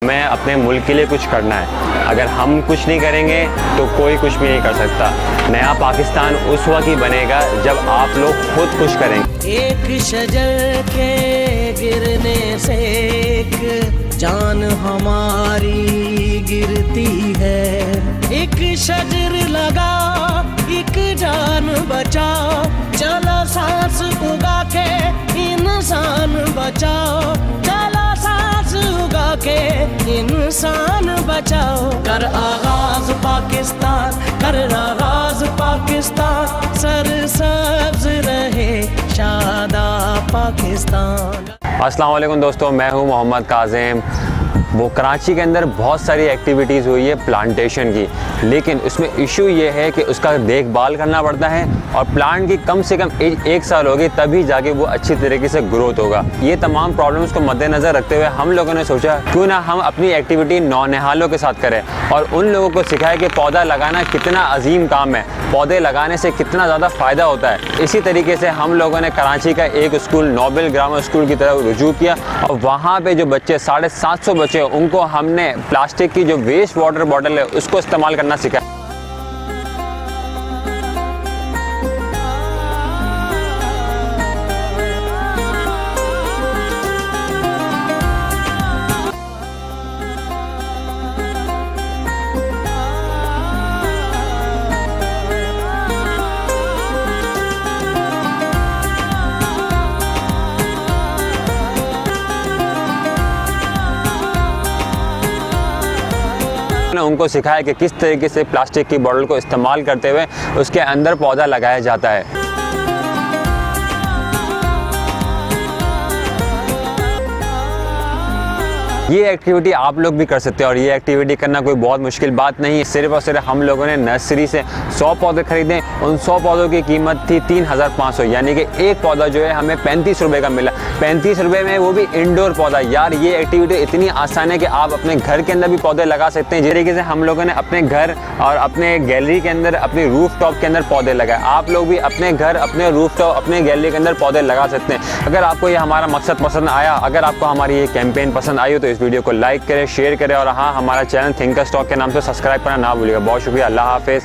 हमें अपने मुल्क के लिए कुछ करना है। अगर हम कुछ नहीं करेंगे तो कोई कुछ भी नहीं कर सकता। नया पाकिस्तान उस वक्त ही बनेगा जब आप लोग खुद कुछ करेंगे। एक शजर के गिरने से एक जान हमारी गिरती है। एक शजर लगा एक जान बचाओ, चलो सांस उगा के इंसान बचाओ, चलो सांस उगा के इंसान बचाओ। कर आगाज पाकिस्तान, कर आगाज पाकिस्तान, सरसब्ज रहे शादाब पाकिस्तान। अस्सलाम वालेकुम दोस्तों, मैं हूं मोहम्मद काज़िम। वो कराची के अंदर बहुत सारी एक्टिविटीज़ हुई है प्लांटेशन की, लेकिन उसमें इशू ये है कि उसका देखभाल करना पड़ता है और प्लांट की कम से कम एक साल होगी तभी जाके वो अच्छी तरीके से ग्रोथ होगा। ये तमाम प्रॉब्लम्स को मद्देनज़र रखते हुए हम लोगों ने सोचा क्यों ना हम अपनी एक्टिविटी नौनिहालों के साथ करें और उन लोगों को सिखाएं कि पौधा लगाना कितना अजीम काम है, पौधे लगाने से कितना ज़्यादा फ़ायदा होता है। इसी तरीके से हम लोगों ने कराची का एक स्कूल नोबल ग्रामर स्कूल की तरफ रुजू किया और वहाँ पे जो बच्चे 750 बच्चे उनको हमने प्लास्टिक की जो वेस्ट वाटर बॉटल है उसको इस्तेमाल करना सिखाया। उनको सिखाया कि किस तरीके से प्लास्टिक की बोतल को इस्तेमाल करते हुए उसके अंदर पौधा लगाया जाता है। ये एक्टिविटी आप लोग भी कर सकते हैं और ये एक्टिविटी करना कोई बहुत मुश्किल बात नहीं है। सिर्फ और सिर्फ हम लोगों ने नर्सरी से 100 पौधे खरीदे। उन 100 पौधों की कीमत थी 3500, यानी कि एक पौधा जो है हमें 35 रुपये का मिला। 35 रुपये में वो भी इंडोर पौधा। यार ये एक्टिविटी इतनी आसान है कि आप अपने घर के अंदर भी पौधे लगा सकते हैं। जिस तरीके से हम लोगों ने अपने घर और अपने गैलरी के अंदर, अपनी रूफ टॉप के अंदर पौधे लगाए, आप लोग भी अपने घर, अपने रूफ टॉप, अपने गैलरी के अंदर पौधे लगा सकते हैं। अगर आपको ये हमारा मकसद पसंद आया, अगर आपको हमारी ये कैंपेन पसंद आई हो तो इस वीडियो को लाइक करें, शेयर करें और हाँ, हमारा चैनल थिंकर्स टॉक के नाम से सब्सक्राइब करना ना भूलिएगा। बहुत शुक्रिया। अल्लाह हाफिज़।